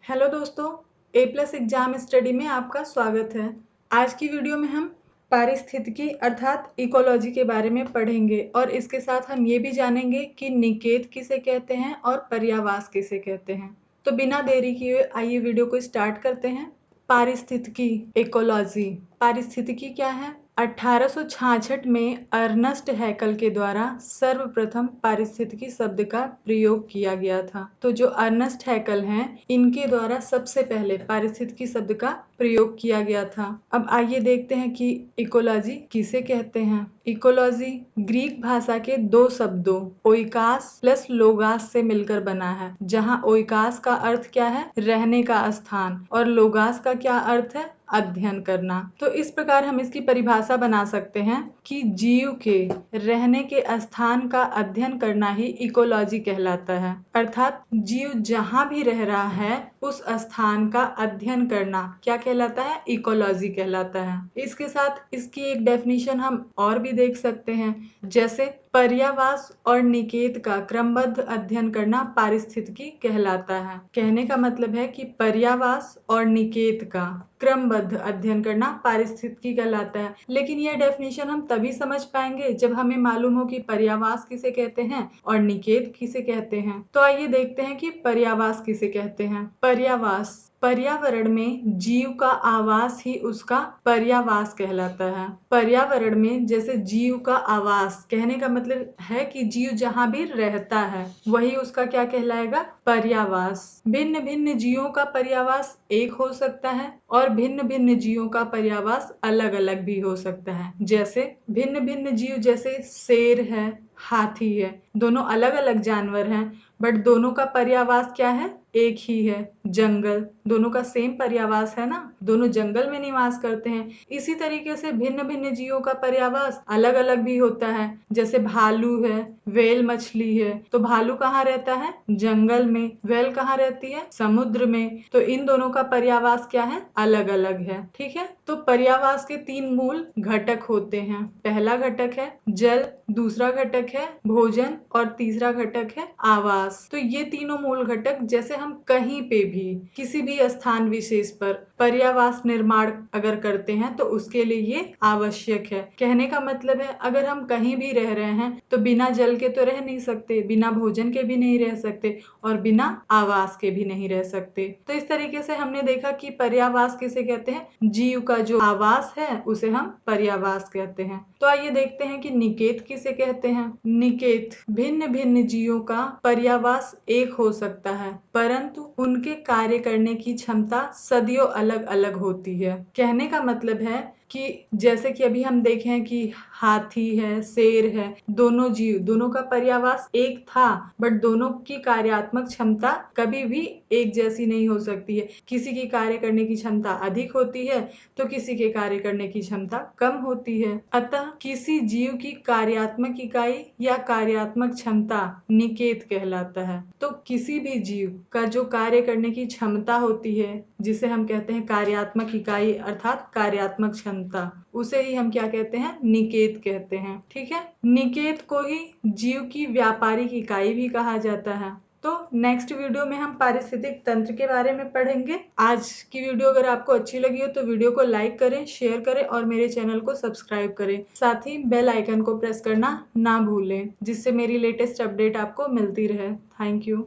Hello दोस्तों, ए plus exam study में आपका स्वागत है। आज की वीडियो में हम पारिस्थितिकी अर्थात इकोलॉजी के बारे में पढ़ेंगे और इसके साथ हम ये भी जानेंगे कि निकेत किसे कहते हैं और पर्यावास किसे कहते हैं। तो बिना देरी किए आइए वीडियो को स्टार्ट करते हैं। पारिस्थितिकी इकोलॉजी। पारिस्थितिकी क्या है? 1866 में अर्नस्ट हैकल के द्वारा सर्वप्रथम पारिस्थितिकी शब्द का प्रयोग किया गया था। तो जो अर्नस्ट हैकल हैं, इनके द्वारा सबसे पहले पारिस्थितिकी शब्द का प्रयोग किया गया था। अब आइए देखते हैं कि इकोलॉजी किसे कहते हैं। इकोलॉजी ग्रीक भाषा के दो शब्दों ओइकास प्लस लोगास से मिलकर बना है, जहां ओइकास का अर्थ क्या है? रहने का स्थान, और लोगास का क्या अर्थ है? अध्ययन करना। तो इस प्रकार हम इसकी परिभाषा बना सकते हैं कि जीव के रहने के स्थान का अध्ययन करना ही इकोलॉजी कहलाता है। अर्थात जीव जहां भी रह रहा है उस स्थान का अध्ययन करना क्या कहलाता है? इकोलॉजी कहलाता है। इसके साथ इसकी एक डेफिनेशन हम और भी देख सकते हैं, जैसे पर्यावास और निकेत का क्रमबद्ध अध्ययन करना पारिस्थितिकी कहलाता है। कहने का मतलब है कि पर्यावास और निकेत का क्रमबद्ध अध्ययन करना पारिस्थितिकी कहलाता है। लेकिन यह डेफिनेशन हम तभी समझ पाएंगे जब हमें मालूम हो कि पर्यावास किसे कहते हैं और निकेत किसे कहते हैं। तो आइए देखते हैं कि पर्यावास किसे कहते हैं। पर्यावास पर्यावरण में जीव का आवास ही उसका पर्यावास कहलाता है। पर्यावरण में जैसे जीव का आवास, कहने का मतलब है कि जीव जहाँ भी रहता है वही उसका क्या कहलाएगा? पर्यावास। भिन्न भिन्न जीवों का पर्यावास एक हो सकता है और भिन्न भिन्न जीवों का पर्यावास अलग अलग भी हो सकता है। जैसे भिन्न भिन्न जीव जैसे शेर है, हाथी है, दोनों अलग अलग जानवर हैं, बट दोनों का पर्यावास क्या है? एक ही है, जंगल। दोनों का सेम पर्यावास है ना, दोनों जंगल में निवास करते हैं। इसी तरीके से भिन्न भिन्न जीवों का पर्यावास अलग अलग भी होता है। जैसे भालू है, व्हेल मछली है, तो भालू कहाँ रहता है? जंगल में। व्हेल कहाँ रहती है? समुद्र में। तो इन दोनों का पर्यावास क्या है? अलग अलग है। ठीक है, तो पर्यावास के तीन मूल घटक होते हैं। पहला घटक है जल, दूसरा घटक है भोजन और तीसरा घटक है आवास। तो ये तीनों मूल घटक जैसे हम कहीं पे भी किसी भी स्थान विशेष पर पर्यावास निर्माण अगर करते हैं तो उसके लिए ये आवश्यक है। कहने का मतलब है अगर हम कहीं भी रह रहे हैं तो बिना जल के तो रह नहीं सकते, बिना भोजन के भी नहीं रह सकते और बिना आवास के भी नहीं रह सकते। तो इस तरीके से हमने देखा कि पर्यावास किसे कहते हैं? जीव का जो आवास है उसे हम पर्यावास कहते हैं। तो आइए देखते हैं कि निकेत किसे कहते हैं। निकेत भिन्न भिन्न जीवों का पर्यावास एक हो सकता है, परंतु उनके कार्य करने की क्षमता सदियों अलग अलग होती है। कहने का मतलब है कि जैसे कि अभी हम देखें कि हाथी है, शेर है, दोनों जीव, दोनों का पर्यावास एक था, बट दोनों की कार्यात्मक क्षमता कभी भी एक जैसी नहीं हो सकती है। किसी की कार्य करने की क्षमता अधिक होती है तो किसी के कार्य करने की क्षमता कम होती है। अतः किसी जीव की कार्यात्मक इकाई या कार्यात्मक क्षमता निकेत कहलाता है। तो किसी भी जीव का जो कार्य करने की क्षमता होती है, जिसे हम कहते हैं कार्यात्मक इकाई अर्थात कार्यात्मक क्षमता, उसे ही हम क्या कहते हैं? निकेत कहते हैं। ठीक है, निकेत को ही जीव की व्यापारिक इकाई भी कहा जाता है। तो नेक्स्ट वीडियो में हम पारिस्थितिक तंत्र के बारे में पढ़ेंगे। आज की वीडियो अगर आपको अच्छी लगी हो तो वीडियो को लाइक करें, शेयर करें और मेरे चैनल को सब्सक्राइब करें। साथ ही बेल आइकन को प्रेस करना ना भूलें, जिससे मेरी लेटेस्ट अपडेट आपको मिलती रहे। Thank you.